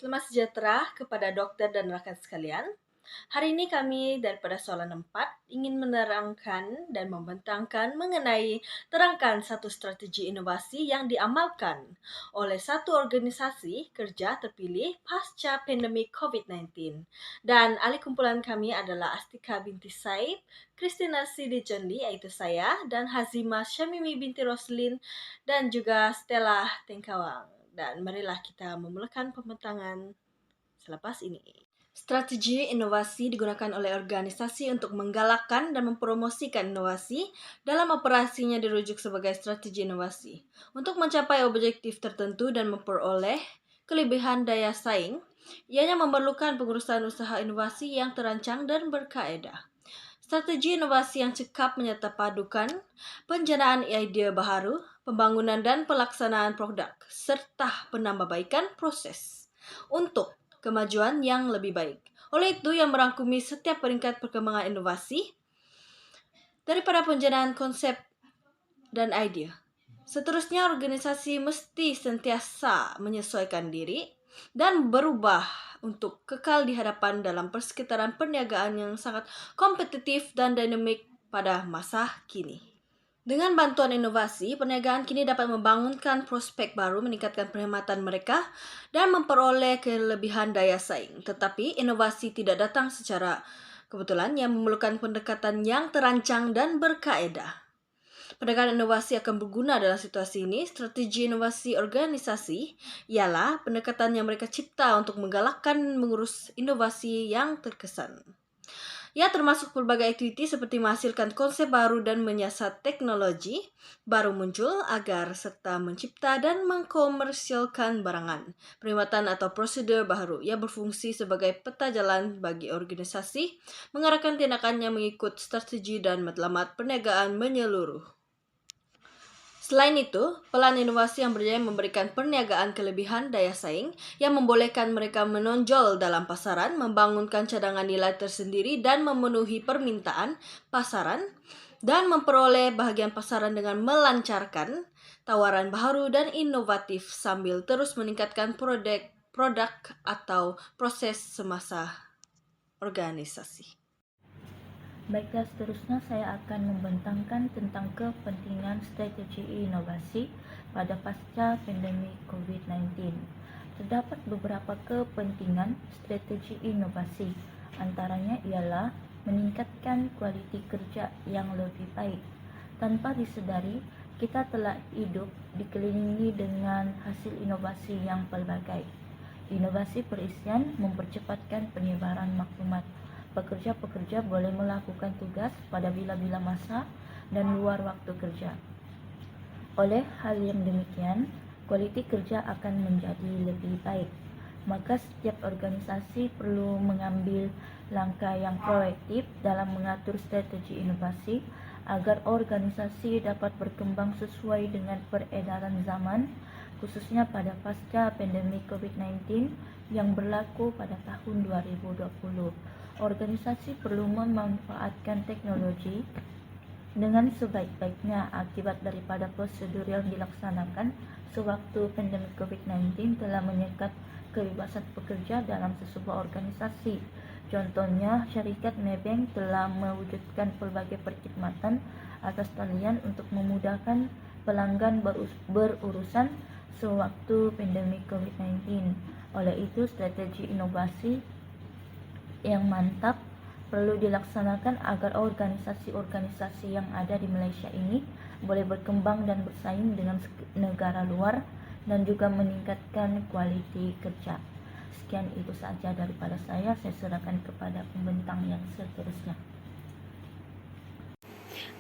Selamat sejahtera kepada dokter dan rakan sekalian. Hari ini kami daripada Soalan 4 ingin menerangkan dan membentangkan mengenai terangkan satu strategi inovasi yang diamalkan oleh satu organisasi kerja terpilih pasca pandemi COVID-19. Dan ahli kumpulan kami adalah Astika binti Said, Christina Sidi Jondi yaitu saya, dan Hazima Syamimi binti Roslin, dan juga Stella Tengkawang. Dan marilah kita memulakan pembentangan selepas ini. Strategi inovasi digunakan oleh organisasi untuk menggalakkan dan mempromosikan inovasi. Dalam operasinya dirujuk sebagai strategi inovasi. Untuk mencapai objektif tertentu dan memperoleh kelebihan daya saing, ianya memerlukan pengurusan usaha inovasi yang terancang dan berkaedah. Strategi inovasi yang cekap menyerta padukan penjanaan ide baharu, pembangunan dan pelaksanaan produk, serta penambahbaikan proses untuk kemajuan yang lebih baik. Oleh itu, yang merangkumi setiap peringkat perkembangan inovasi daripada penjanaan konsep dan idea. Seterusnya, organisasi mesti sentiasa menyesuaikan diri dan berubah untuk kekal di hadapan dalam persekitaran perniagaan yang sangat kompetitif dan dinamik pada masa kini. Dengan bantuan inovasi, perniagaan kini dapat membangunkan prospek baru, meningkatkan perkhidmatan mereka, dan memperoleh kelebihan daya saing. Tetapi inovasi tidak datang secara kebetulan, yang memerlukan pendekatan yang terancang dan berkaedah. Pendekatan inovasi akan berguna dalam situasi ini. Strategi inovasi organisasi ialah pendekatan yang mereka cipta untuk menggalakkan mengurus inovasi yang terkesan. Ia termasuk pelbagai aktiviti seperti menghasilkan konsep baru dan menyiasat teknologi baru muncul agar serta mencipta dan mengkomersialkan barangan, perkhidmatan atau prosedur baru. Ia berfungsi sebagai peta jalan bagi organisasi mengarahkan tindakannya mengikut strategi dan matlamat perniagaan menyeluruh. Selain itu, pelan inovasi yang berjaya memberikan perniagaan kelebihan daya saing yang membolehkan mereka menonjol dalam pasaran, membangunkan cadangan nilai tersendiri dan memenuhi permintaan pasaran, dan memperoleh bahagian pasaran dengan melancarkan tawaran baru dan inovatif sambil terus meningkatkan produk atau proses semasa organisasi. Baiklah, seterusnya saya akan membentangkan tentang kepentingan strategi inovasi pada pasca pandemi COVID-19. Terdapat beberapa kepentingan strategi inovasi. Antaranya ialah meningkatkan kualiti kerja yang lebih baik. Tanpa disedari, kita telah hidup dikelilingi dengan hasil inovasi yang pelbagai. Inovasi perisian mempercepatkan penyebaran maklumat. Pekerja-pekerja boleh melakukan tugas pada bila-bila masa dan luar waktu kerja. Oleh hal yang demikian, kualiti kerja akan menjadi lebih baik. Maka setiap organisasi perlu mengambil langkah yang proaktif dalam mengatur strategi inovasi agar organisasi dapat berkembang sesuai dengan peredaran zaman, khususnya pada pasca pandemi COVID-19 yang berlaku pada tahun 2020. Organisasi perlu memanfaatkan teknologi dengan sebaik-baiknya akibat daripada prosedur yang dilaksanakan sewaktu pandemi COVID-19 telah menyekat kebebasan pekerja dalam sesebuah organisasi. Contohnya, syarikat Maybank telah mewujudkan pelbagai perkhidmatan atas talian untuk memudahkan pelanggan berurusan sewaktu pandemi COVID-19. Oleh itu, strategi inovasi yang mantap perlu dilaksanakan agar organisasi-organisasi yang ada di Malaysia ini boleh berkembang dan bersaing dengan negara luar dan juga meningkatkan kualiti kerja. Sekian itu saja daripada saya serahkan kepada pembentang yang seterusnya.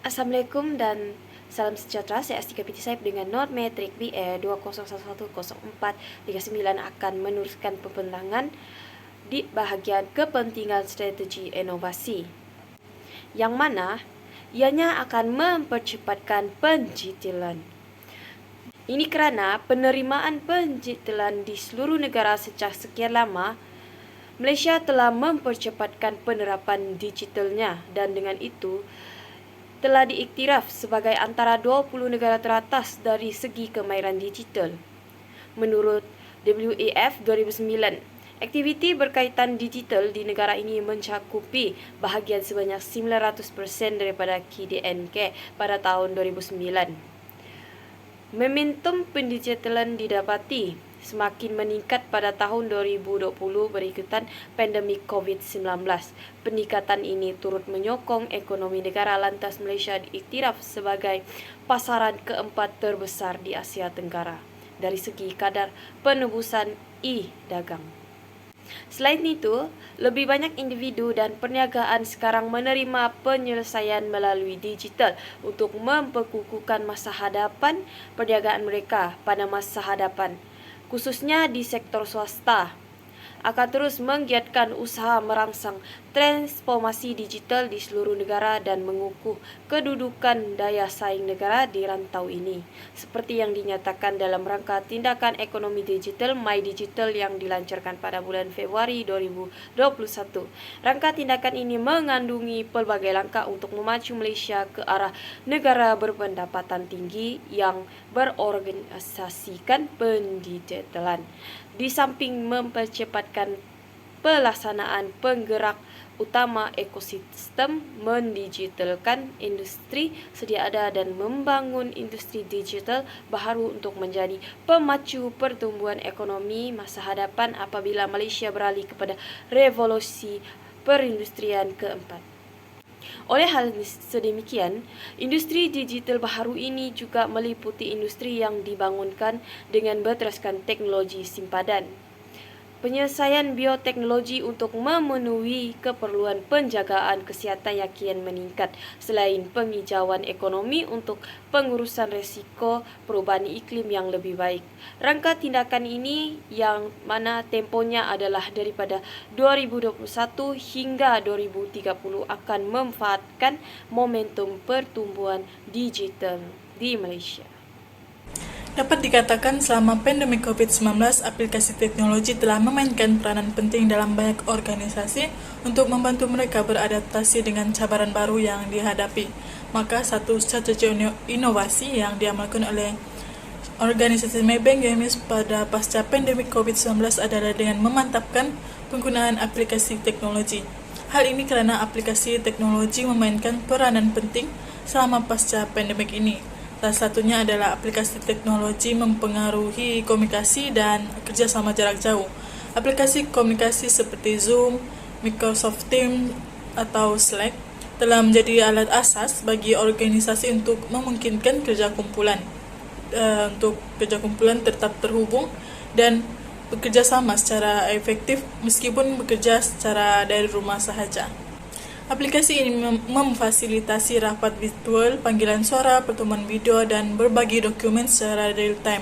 Assalamualaikum dan salam sejahtera. Saya Astika binti Said dengan not metrik BE 20110439 akan meneruskan pembentangan di bahagian kepentingan strategi inovasi, yang mana ianya akan mempercepatkan pencicilan. Ini kerana penerimaan pencicilan di seluruh negara sejak sekian lama, Malaysia telah mempercepatkan penerapan digitalnya dan dengan itu telah diiktiraf sebagai antara 20 negara teratas dari segi kemahiran digital. Menurut WEF 2009. Aktiviti berkaitan digital di negara ini mencakupi bahagian sebanyak 900% daripada KDNK pada tahun 2009. Momentum pendigitalan didapati semakin meningkat pada tahun 2020 berikutan pandemik COVID-19. Peningkatan ini turut menyokong ekonomi negara lantas Malaysia diiktiraf sebagai pasaran keempat terbesar di Asia Tenggara dari segi kadar penebusan e-dagang. Selain itu, lebih banyak individu dan perniagaan sekarang menerima penyelesaian melalui digital untuk memperkukuhkan masa hadapan perniagaan mereka pada masa hadapan, khususnya di sektor swasta. Akan terus menggiatkan usaha merangsang transformasi digital di seluruh negara dan mengukuh kedudukan daya saing negara di rantau ini, seperti yang dinyatakan dalam rangka tindakan ekonomi digital My Digital yang dilancarkan pada bulan Februari 2021. Rangka tindakan ini mengandungi pelbagai langkah untuk memacu Malaysia ke arah negara berpendapatan tinggi yang berorganisasikan pendigitalan. Di samping mempercepatkan pelaksanaan penggerak utama ekosistem, mendigitalkan industri sedia ada dan membangun industri digital baharu untuk menjadi pemacu pertumbuhan ekonomi masa hadapan apabila Malaysia beralih kepada revolusi perindustrian keempat. Oleh hal sedemikian, industri digital baharu ini juga meliputi industri yang dibangunkan dengan berteraskan teknologi simpadan, penyelesaian bioteknologi untuk memenuhi keperluan penjagaan kesihatan yang kian meningkat, selain penghijauan ekonomi untuk pengurusan risiko perubahan iklim yang lebih baik. Rangka tindakan ini yang mana temponya adalah daripada 2021 hingga 2030 akan memanfaatkan momentum pertumbuhan digital di Malaysia. Dapat dikatakan selama pandemi COVID-19, aplikasi teknologi telah memainkan peranan penting dalam banyak organisasi untuk membantu mereka beradaptasi dengan cabaran baru yang dihadapi. Maka satu strategi inovasi yang diamalkan oleh organisasi Maybank Games pada pasca pandemi COVID-19 adalah dengan memantapkan penggunaan aplikasi teknologi. Hal ini kerana aplikasi teknologi memainkan peranan penting selama pasca pandemik ini. Salah satunya adalah aplikasi teknologi mempengaruhi komunikasi dan kerjasama jarak jauh. Aplikasi komunikasi seperti Zoom, Microsoft Teams atau Slack telah menjadi alat asas bagi organisasi untuk memungkinkan kerja kumpulan tetap terhubung dan bekerja sama secara efektif meskipun bekerja secara dari rumah sahaja. Aplikasi ini memfasilitasi rapat virtual, panggilan suara, pertemuan video, dan berbagi dokumen secara real-time.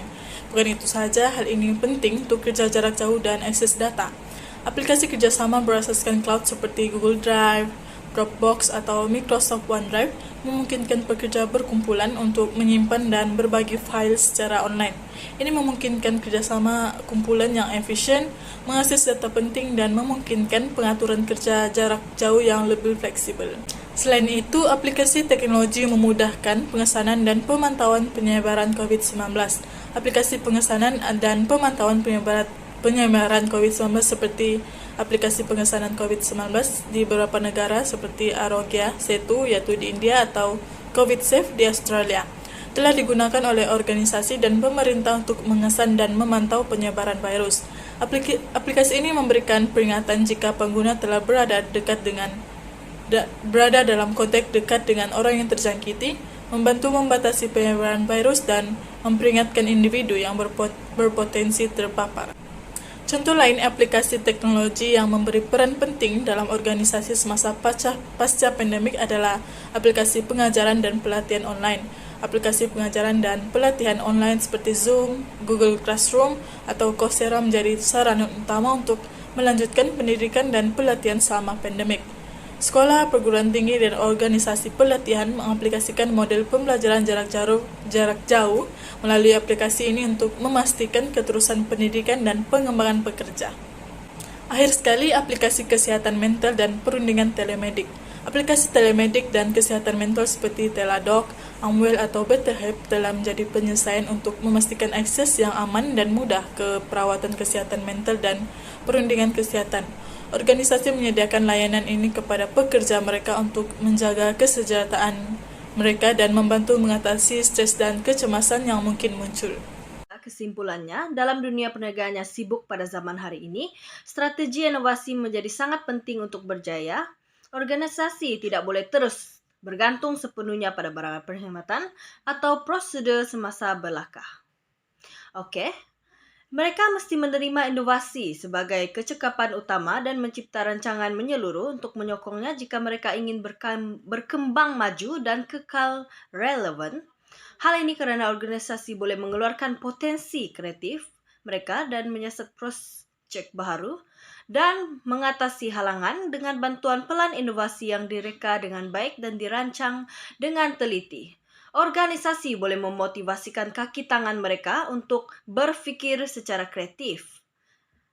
Bukan itu sahaja, hal ini penting untuk kerja jarak jauh dan akses data. Aplikasi kerjasama berasaskan cloud seperti Google Drive, Dropbox, atau Microsoft OneDrive memungkinkan pekerja berkumpulan untuk menyimpan dan berbagi file secara online. Ini memungkinkan kerjasama kumpulan yang efisien, mengakses data penting, dan memungkinkan pengaturan kerja jarak jauh yang lebih fleksibel. Selain itu, aplikasi teknologi memudahkan pengesanan dan pemantauan penyebaran COVID-19. Aplikasi pengesanan dan pemantauan penyebaran COVID-19 seperti aplikasi pengesanan COVID-19 di beberapa negara seperti Arogya Setu yaitu di India atau COVID Safe di Australia telah digunakan oleh organisasi dan pemerintah untuk mengesan dan memantau penyebaran virus. Aplikasi ini memberikan peringatan jika pengguna telah berada dalam kontak dekat dengan orang yang terjangkiti, membantu membatasi penyebaran virus dan memperingatkan individu yang berpotensi terpapar. Contoh lain aplikasi teknologi yang memberi peran penting dalam organisasi semasa pasca pandemik adalah aplikasi pengajaran dan pelatihan online. Aplikasi pengajaran dan pelatihan online seperti Zoom, Google Classroom, atau Coursera menjadi sarana utama untuk melanjutkan pendidikan dan pelatihan selama pandemik. Sekolah, perguruan tinggi, dan organisasi pelatihan mengaplikasikan model pembelajaran jarak jauh melalui aplikasi ini untuk memastikan keterusan pendidikan dan pengembangan pekerja. Akhir sekali, aplikasi kesehatan mental dan perundingan telemedik. Aplikasi telemedik dan kesihatan mental seperti Teladoc, Amwell atau BetterHelp telah menjadi penyelesaian untuk memastikan akses yang aman dan mudah ke perawatan kesihatan mental dan perundingan kesihatan. Organisasi menyediakan layanan ini kepada pekerja mereka untuk menjaga kesejahteraan mereka dan membantu mengatasi stres dan kecemasan yang mungkin muncul. Kesimpulannya, dalam dunia perniagaan yang sibuk pada zaman hari ini, strategi inovasi menjadi sangat penting untuk berjaya. Organisasi tidak boleh terus bergantung sepenuhnya pada barang perkhidmatan atau prosedur semasa belaka. Oke, mereka mesti menerima inovasi sebagai kecekapan utama dan mencipta rancangan menyeluruh untuk menyokongnya jika mereka ingin berkembang maju dan kekal relevan. Hal ini karena organisasi boleh mengeluarkan potensi kreatif mereka dan menyiasat proyek baru dan mengatasi halangan dengan bantuan pelan inovasi yang direka dengan baik dan dirancang dengan teliti. Organisasi boleh memotivasikan kaki tangan mereka untuk berpikir secara kreatif,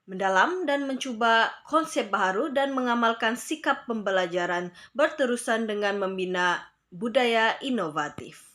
mendalam dan mencuba konsep baru dan mengamalkan sikap pembelajaran berterusan dengan membina budaya inovatif.